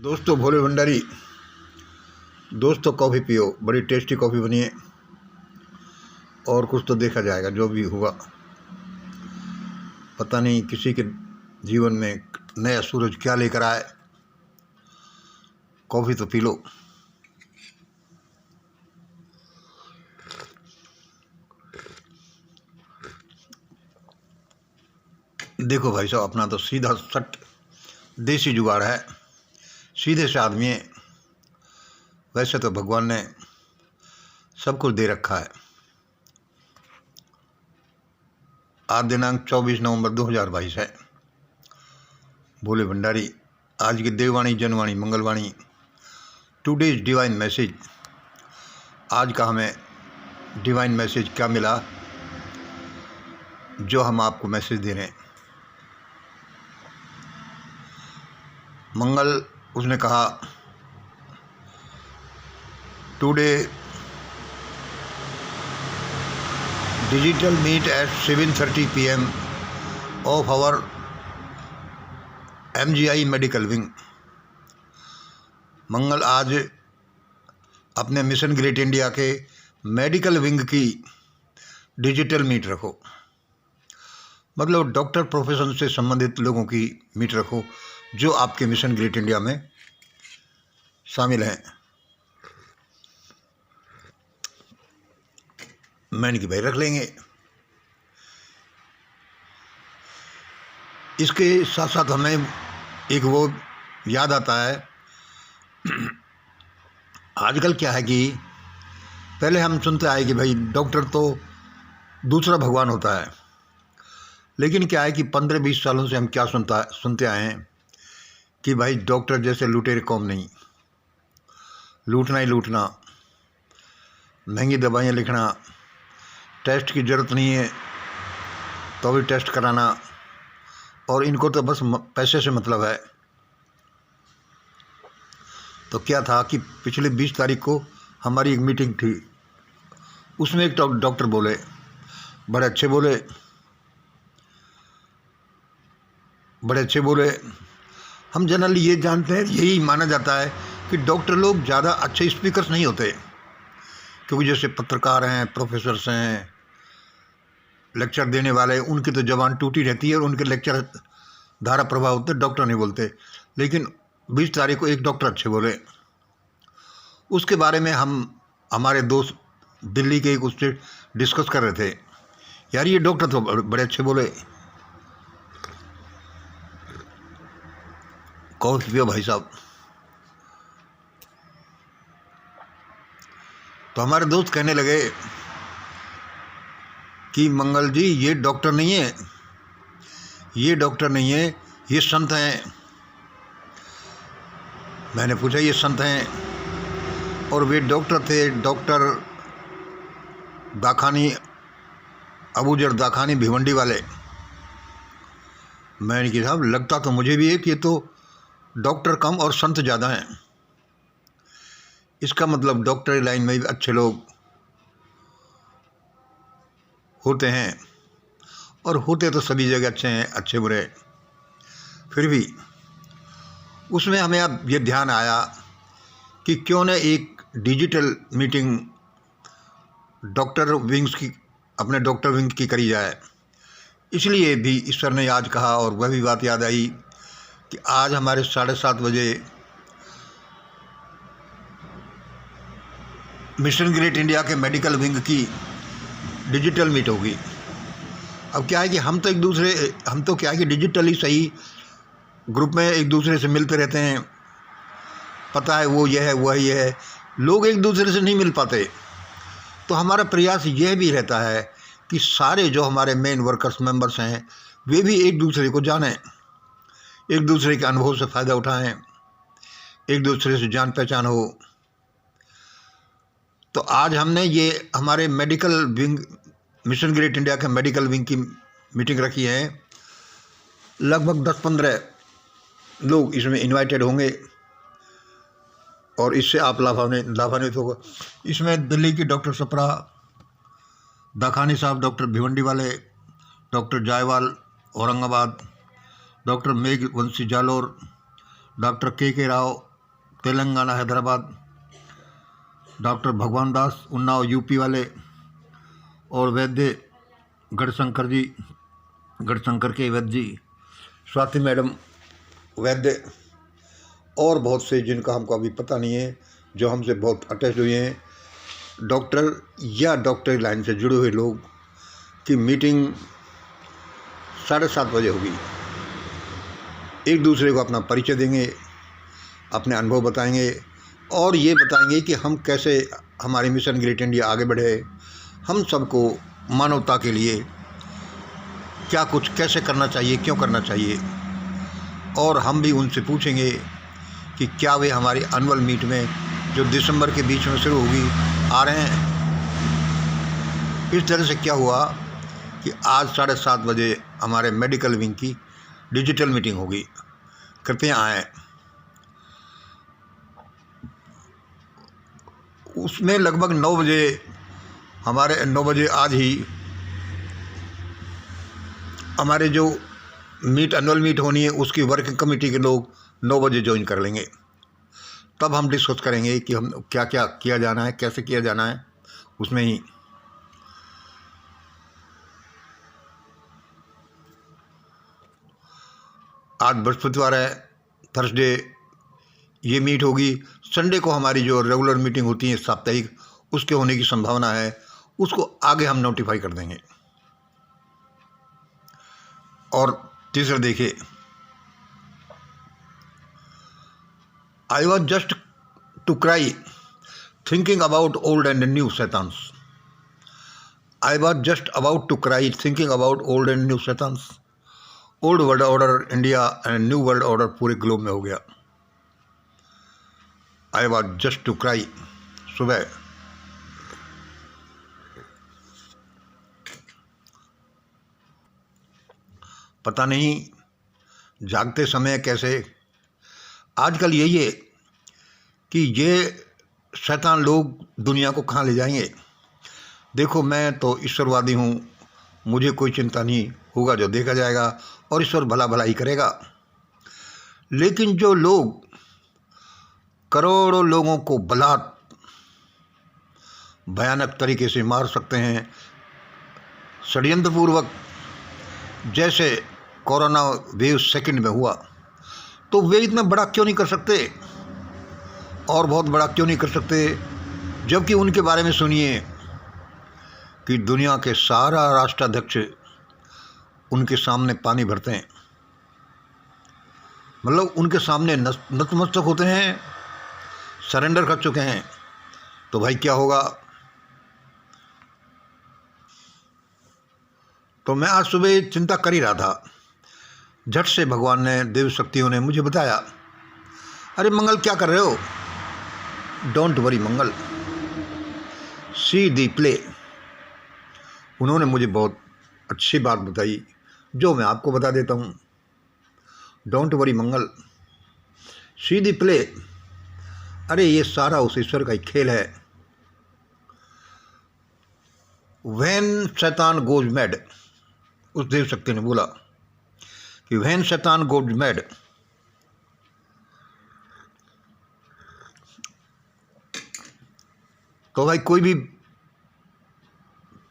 दोस्तों भोले भंडारी दोस्तों कॉफ़ी पियो, बड़ी टेस्टी कॉफ़ी बनी है और कुछ तो देखा जाएगा। जो भी हुआ पता नहीं, किसी के जीवन में नया सूरज क्या लेकर आए। कॉफ़ी तो पी लो। देखो भाई साहब, अपना तो सीधा सट देसी जुगाड़ है, सीधे से आदमी है। वैसे तो भगवान ने सब कुछ दे रखा है। आज दिनांक 24 नवंबर 2022 है। भोले भंडारी आज की देववाणी, जनवाणी, मंगलवाणी, टुडेज डिवाइन मैसेज। आज का हमें डिवाइन मैसेज क्या मिला, जो हम आपको मैसेज दे रहे हैं। मंगल उसने कहा, today digital meet at 7:30 PM of our MGI medical wing. Mangal आज अपने मिशन ग्रेट इंडिया के मेडिकल विंग की डिजिटल मीट रखो, मतलब डॉक्टर प्रोफेशन से संबंधित लोगों की मीट रखो जो आपके मिशन ग्रेट इंडिया में शामिल हैं। मैंने कि भाई रख लेंगे। इसके साथ साथ हमें एक वो याद आता है, आजकल क्या है कि पहले हम सुनते आए कि भाई डॉक्टर तो दूसरा भगवान होता है, लेकिन क्या है कि 15-20 सालों से हम क्या सुनते आए हैं कि भाई डॉक्टर जैसे लुटेरे कौम नहीं, लूटना ही लूटना, महंगी दवाइयाँ लिखना, टेस्ट की ज़रूरत नहीं है तो भी टेस्ट कराना, और इनको तो बस पैसे से मतलब है। तो क्या था कि पिछले 20 तारीख को हमारी एक मीटिंग थी, उसमें एक डॉक्टर बोले, बड़े अच्छे बोले। हम जनरली ये जानते हैं, यही माना जाता है कि डॉक्टर लोग ज़्यादा अच्छे स्पीकर्स नहीं होते, क्योंकि जैसे पत्रकार हैं, प्रोफेसर्स हैं, लेक्चर देने वाले, उनकी तो जबान टूटी रहती है और उनके लेक्चर धारा प्रवाह होते, डॉक्टर नहीं बोलते। लेकिन 20 तारीख को एक डॉक्टर अच्छे बोले। उसके बारे में हम हमारे दोस्त दिल्ली के एक उससे डिस्कस कर रहे थे, यार ये डॉक्टर तो बड़े अच्छे बोले। कॉफी पियो भाई साहब। तो हमारे दोस्त कहने लगे कि मंगल जी ये डॉक्टर नहीं है, ये डॉक्टर नहीं है, ये संत हैं। मैंने पूछा ये संत हैं? और वे डॉक्टर थे, डॉक्टर दाखानी, अबूजर दाखानी भिवंडी वाले। मैंने कहा साहब लगता तो मुझे भी है कि ये तो डॉक्टर कम और संत ज़्यादा हैं। इसका मतलब डॉक्टरी लाइन में भी अच्छे लोग होते हैं, और होते तो सभी जगह अच्छे हैं, अच्छे बुरे। फिर भी उसमें हमें अब ये ध्यान आया कि क्यों न एक डिजिटल मीटिंग डॉक्टर विंग्स की, अपने डॉक्टर विंग की करी जाए। इसलिए भी ईश्वर ने आज कहा, और वह भी बात याद आई कि आज हमारे 7:30 बजे मिशन ग्रेट इंडिया के मेडिकल विंग की डिजिटल मीट होगी। अब क्या है कि हम तो क्या है कि डिजिटली सही ग्रुप में एक दूसरे से मिलते रहते हैं, पता है वो ये है, वह ये है, लोग एक दूसरे से नहीं मिल पाते। तो हमारा प्रयास यह भी रहता है कि सारे जो हमारे मेन वर्कर्स मेंबर्स हैं वे भी एक दूसरे को जानें, एक दूसरे के अनुभव से फ़ायदा उठाएं, एक दूसरे से जान पहचान हो। तो आज हमने ये हमारे medical wing, mission great India के मेडिकल विंग की मीटिंग रखी है। लगभग 10-15 लोग इसमें इनवाइटेड होंगे और इससे आप लाभान्वित होगा। इसमें दिल्ली की डॉक्टर सप्रा दाखानी साहब, डॉक्टर भिवंडी वाले, doctor Jaiswal Aurangabad, doctor Meghwanshi Jalore, doctor K Rao Telangana Hyderabad, doctor भगवान दास उन्नाव यूपी वाले, और वैद्य गढ़शंकर के वैद्य जी, स्वाति मैडम वैद्य, और बहुत से जिनका हमको अभी पता नहीं है, जो हमसे बहुत अटैच हुए हैं, डॉक्टर या डॉक्टरी लाइन से जुड़े हुए लोग की मीटिंग 7:30 बजे होगी। एक दूसरे को अपना परिचय देंगे, अपने अनुभव बताएंगे और ये बताएंगे कि हम कैसे हमारे मिशन ग्रेट इंडिया आगे बढ़े, हम सबको मानवता के लिए क्या कुछ कैसे करना चाहिए, क्यों करना चाहिए। और हम भी उनसे पूछेंगे कि क्या वे हमारी एनुअल मीट में जो दिसंबर के बीच में शुरू होगी आ रहे हैं। इस तरह से क्या हुआ कि आज 7:30 बजे हमारे मेडिकल विंग की डिजिटल मीटिंग होगी, कृपया आएँ। उसमें लगभग 9 बजे आज ही हमारे जो एनुअल मीट होनी है उसकी वर्किंग कमेटी के लोग 9 बजे ज्वाइन कर लेंगे। तब हम डिस्कस करेंगे कि हम क्या क्या किया जाना है, कैसे किया जाना है। उसमें ही आज बृहस्पतिवार है, थर्सडे ये मीट होगी। संडे को हमारी जो रेगुलर मीटिंग होती है साप्ताहिक, उसके होने की संभावना है। उसको आगे हम नोटिफाई कर देंगे। और तीसरा देखिए, I was just to cry thinking about old and new shaitans. I was just about to cry thinking about old and new shaitans. Old world order India and new world order पूरे ग्लोब में हो गया। I was just to cry. सुबह पता नहीं जागते समय कैसे, आजकल यही है कि ये शैतान लोग दुनिया को कहाँ ले जाएंगे। देखो, मैं तो ईश्वरवादी हूँ, मुझे कोई चिंता नहीं, होगा जो देखा जाएगा और ईश्वर भला भला ही करेगा। लेकिन जो लोग करोड़ों लोगों को भयानक तरीके से मार सकते हैं षड्यंत्रपूर्वक, जैसे कोरोना वेव सेकंड में हुआ, तो वे इतना बड़ा क्यों नहीं कर सकते और बहुत बड़ा क्यों नहीं कर सकते। जबकि उनके बारे में सुनिए कि दुनिया के सारा राष्ट्राध्यक्ष उनके सामने पानी भरते हैं, मतलब उनके सामने नतमस्तक होते हैं, सरेंडर कर चुके हैं। तो भाई क्या होगा। तो मैं आज सुबह चिंता कर ही रहा था, झट से भगवान ने, देव शक्तियों ने मुझे बताया, अरे मंगल क्या कर रहे हो, don't worry Mangal, see the play. उन्होंने मुझे बहुत अच्छी बात बताई जो मैं आपको बता देता हूँ। Don't worry Mangal, see the play. अरे ये सारा उस ईश्वर का ही खेल है। व्हेन शैतान गोज मैड, उस देव शक्ति ने बोला कि व्हेन शैतान गोज मैड, तो भाई कोई भी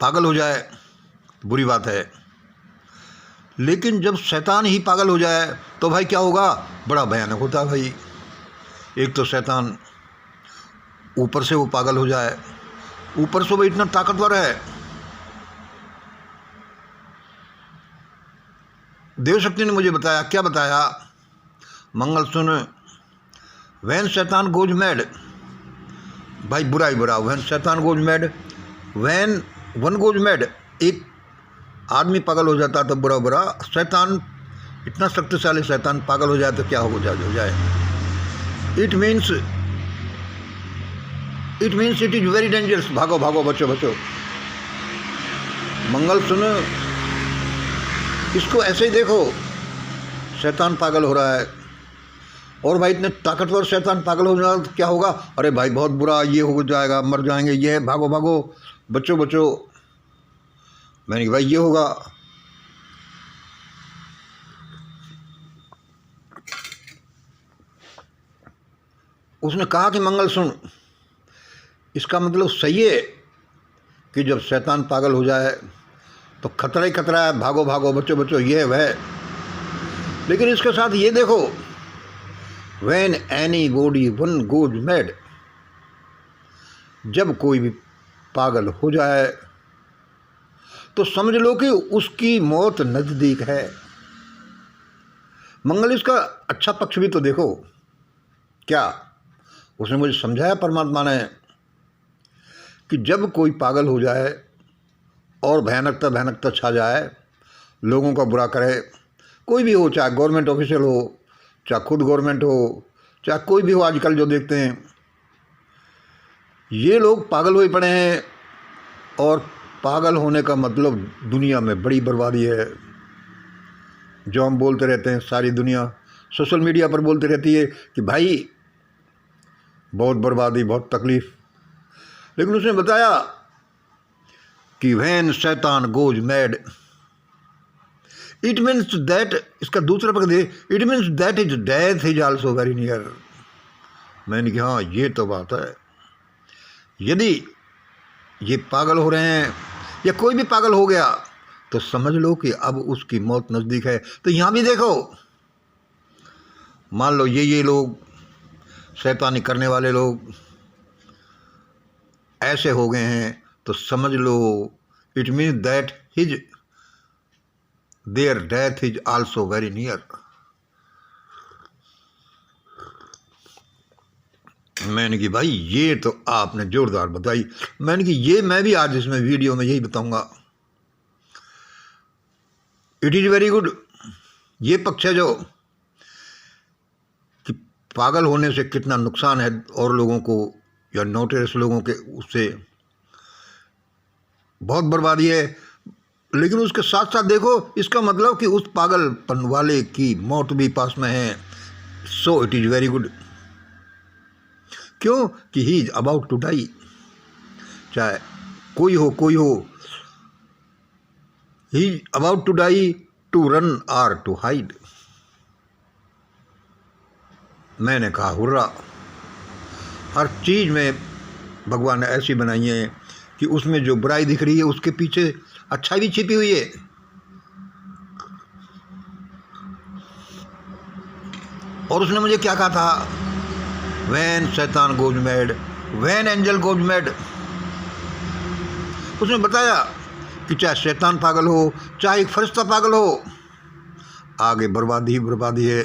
पागल हो जाए तो बुरी बात है, लेकिन जब शैतान ही पागल हो जाए तो भाई क्या होगा, बड़ा भयानक होता है भाई। एक तो शैतान ऊपर से वो पागल हो जाए, ऊपर से वो इतना ताकतवर है। देव शक्ति ने मुझे बताया, क्या बताया, मंगल सुन, व्हेन शैतान गोज मैड, भाई बुरा ही बुरा, when shaitan goes mad, when one goes mad, एक आदमी पागल हो जाता तो बुरा बुरा, शैतान इतना शक्तिशाली शैतान पागल हो जाए तो क्या हो जाए। It means it is very dangerous. भागो भागो, बचो बचो। मंगल सुनो, इसको ऐसे ही देखो, शैतान पागल हो रहा है। और भाई इतने ताकतवर शैतान पागल हो जाए तो क्या होगा, अरे भाई बहुत बुरा, ये हो जाएगा, मर जाएंगे, ये भागो भागो, बचो बचो। मैंने कहा भाई ये होगा। उसने कहा कि मंगल सुन, इसका मतलब सही है कि जब शैतान पागल हो जाए तो खतरा ही खतरा है, भागो भागो बच्चों बच्चों, ये है वह। लेकिन इसके साथ ये देखो, when any body one goes mad, जब कोई भी पागल हो जाए तो समझ लो कि उसकी मौत नज़दीक है। मंगल, इसका अच्छा पक्ष भी तो देखो। क्या उसने मुझे समझाया परमात्मा ने कि जब कोई पागल हो जाए और भयानकता भयानकता छा जाए, लोगों का बुरा करे, कोई भी हो, चाहे गवर्नमेंट ऑफिशियल हो, चाहे खुद गवर्नमेंट हो, चाहे कोई भी हो, आजकल जो देखते हैं ये लोग पागल हुए पड़े हैं। और पागल होने का मतलब दुनिया में बड़ी बर्बादी है। जो हम बोलते रहते हैं, सारी दुनिया सोशल मीडिया पर बोलती रहती है कि भाई बहुत बर्बादी, बहुत तकलीफ़। लेकिन उसने बताया कि when shaitan goes mad, it means that, इसका दूसरा पक्ष दे, it means that is death is also very near. मैंने कहा हाँ, ये तो बात है। यदि ये पागल हो रहे हैं या कोई भी पागल हो गया तो समझ लो कि अब उसकी मौत नज़दीक है। तो यहाँ भी देखो, मान लो ये लोग, शैतानी करने वाले लोग ऐसे हो गए हैं तो समझ लो it means that his their death is also very near. मैंने कि भाई ये तो आपने जोरदार बताई। मैंने कि ये मैं भी आज इसमें वीडियो में यही बताऊंगा। It is very good. ये पक्ष है जो कि पागल होने से कितना नुकसान है और लोगों को, या नोटेरियस लोगों के, उससे बहुत बर्बादी है। लेकिन उसके साथ साथ देखो, इसका मतलब कि उस पागलपन वाले की मौत भी पास में है। So it is very good. क्यों कि he is about to die. चाहे कोई हो, he is about to die, to run or to hide. मैंने कहा हुर्रा। हर चीज़ में भगवान ने ऐसी बनाई है कि उसमें जो बुराई दिख रही है उसके पीछे अच्छाई भी छिपी हुई है। और उसने मुझे क्या कहा था, when shaitan goes mad, when angel goes mad. उसने बताया कि चाहे शैतान पागल हो, चाहे एक फरिश्ता पागल हो, आगे बर्बादी ही बर्बादी है।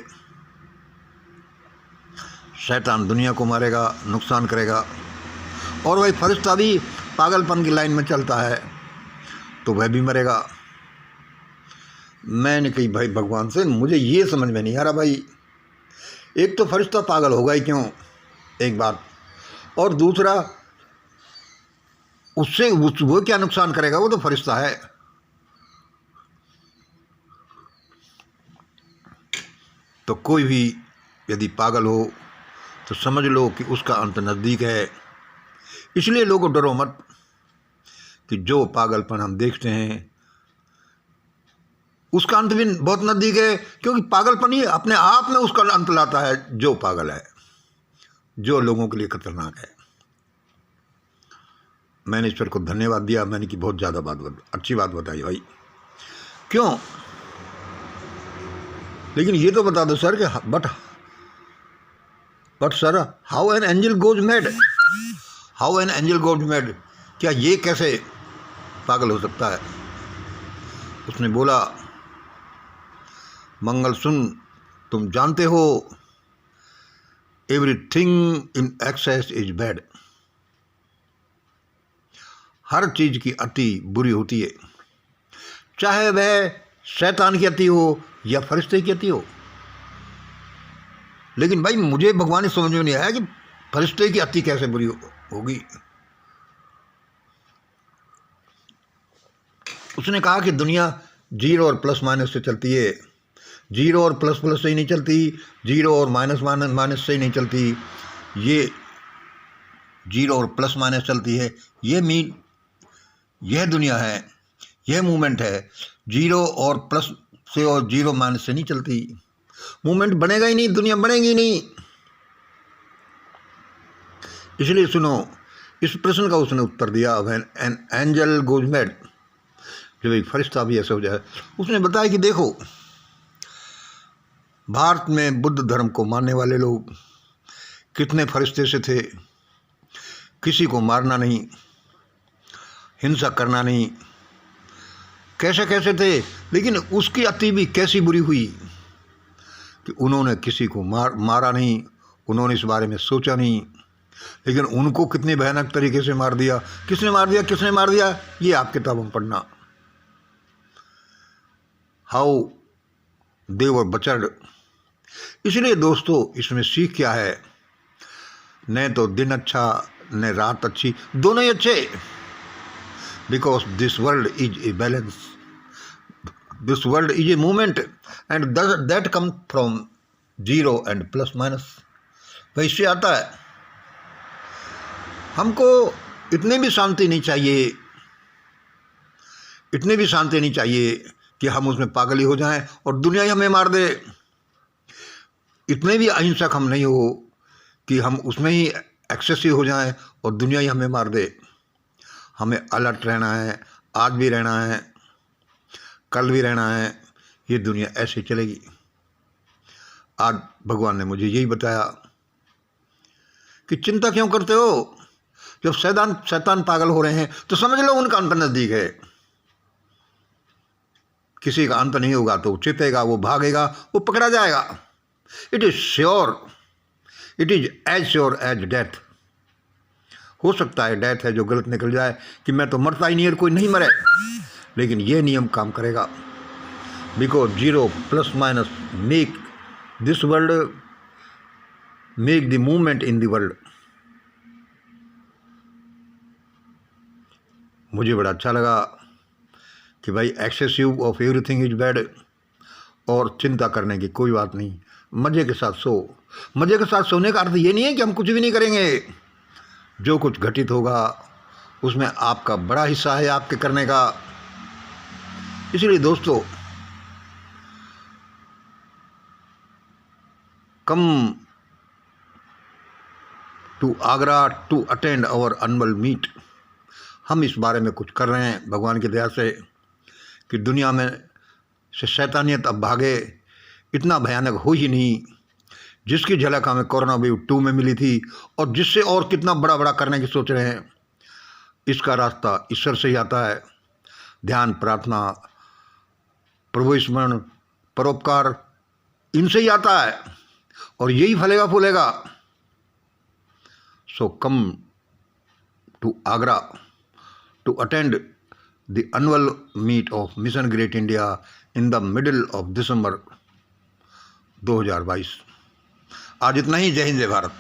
शैतान दुनिया को मारेगा, नुकसान करेगा, और वही फरिश्ता भी पागलपन की लाइन में चलता है तो वह भी मरेगा। मैंने कही भाई भगवान से मुझे ये समझ में नहीं आ रहा भाई, एक तो फरिश्ता पागल होगा ही क्यों, एक बात, और दूसरा उससे वो क्या नुकसान करेगा, वो तो फरिश्ता है। तो कोई भी यदि पागल हो तो समझ लो कि उसका अंत नज़दीक है। इसलिए लोगों डरो मत कि जो पागलपन हम देखते हैं उसका अंत भी बहुत नज़दीक है, क्योंकि पागलपन ही अपने आप में उसका अंत लाता है। जो पागल है, जो लोगों के लिए खतरनाक है। मैंने ईश्वर को धन्यवाद दिया। मैंने कि बहुत ज़्यादा अच्छी बात बताई भाई। क्यों? लेकिन ये तो बता दो सर कि but sir, how an angel goes mad, how an angel goes mad, क्या ये कैसे पागल हो सकता है? उसने बोला, मंगल सुन, तुम जानते हो everything in excess is bad. हर चीज़ की अति बुरी होती है, चाहे वह शैतान की अति हो या फरिश्ते की अति हो। लेकिन भाई मुझे भगवान ने समझ में नहीं आया कि फरिश्ते की अति कैसे बुरी होगी। उसने कहा कि दुनिया जीरो और प्लस माइनस से चलती है, जीरो और प्लस प्लस से ही नहीं चलती, जीरो और माइनस माइनस माइनस से ही नहीं चलती, ये जीरो और प्लस माइनस चलती है। यह दुनिया है, यह मूवमेंट है। जीरो और प्लस से और जीरो माइनस से नहीं चलती। मूवमेंट बनेगा ही नहीं, दुनिया बनेगी नहीं। इसलिए सुनो, इस प्रश्न का उसने उत्तर दिया, when an angel goes mad, जब एक फरिश्ता भी ऐसा हो जाए। उसने बताया कि देखो, भारत में बुद्ध धर्म को मानने वाले लोग कितने फरिश्ते से थे, किसी को मारना नहीं, हिंसा करना नहीं, कैसे कैसे थे। लेकिन उसकी अति भी कैसी बुरी हुई कि उन्होंने किसी को मारा नहीं, उन्होंने इस बारे में सोचा नहीं, लेकिन उनको कितने भयानक तरीके से मार दिया। किसने मार दिया, किसने मार दिया, ये आप किताबों में पढ़ना। हाउ दे वर बचर्ड। इसलिए दोस्तों, इसमें सीख क्या है, न तो दिन अच्छा न रात अच्छी, दोनों ही अच्छे। Because this world is a balance, this world is a movement, and that come from zero and plus minus, वही से आता है। हमको इतनी भी शांति नहीं चाहिए, इतनी भी शांति नहीं चाहिए कि हम उसमें पागल ही हो जाएं और दुनिया ही हमें मार दे। इतने भी अहिंसक हम नहीं हो कि हम उसमें ही एक्सेसिव हो जाएं और दुनिया ही हमें मार दे। हमें अलर्ट रहना है, आज भी रहना है, कल भी रहना है। ये दुनिया ऐसे चलेगी। आज भगवान ने मुझे यही बताया कि चिंता क्यों करते हो, जब शैतान पागल हो रहे हैं तो समझ लो उनका अंत नजदीक है। किसी का अंत नहीं होगा तो वो चिपेगा, वो भागेगा, वो पकड़ा जाएगा। It is sure, it is as sure as death. हो सकता है डेथ है जो गलत निकल जाए कि मैं तो मरता ही नहीं और कोई नहीं मरे, लेकिन ये नियम काम करेगा। Because zero plus minus make this world, make the movement in the world. मुझे बड़ा अच्छा लगा कि भाई excessive of everything is bad, और चिंता करने की कोई बात नहीं, मज़े के साथ सो। मज़े के साथ सोने का अर्थ ये नहीं है कि हम कुछ भी नहीं करेंगे। जो कुछ घटित होगा उसमें आपका बड़ा हिस्सा है आपके करने का। इसलिए दोस्तों, come to Agra to attend our annual meet. हम इस बारे में कुछ कर रहे हैं भगवान की दया से कि दुनिया में से शैतानियत अब भागे, इतना भयानक हो ही नहीं जिसकी झलक हमें कोरोना वेव 2 में मिली थी, और जिससे और कितना बड़ा बड़ा करने की सोच रहे हैं। इसका रास्ता ईश्वर से ही आता है। ध्यान, प्रार्थना, प्रभु स्मरण, परोपकार, इनसे ही आता है और यही फलेगा फूलेगा। So come to Agra to attend the annual meet of Mission Great India in the middle of December 2022। आज इतना ही। जय हिंद, जय भारत।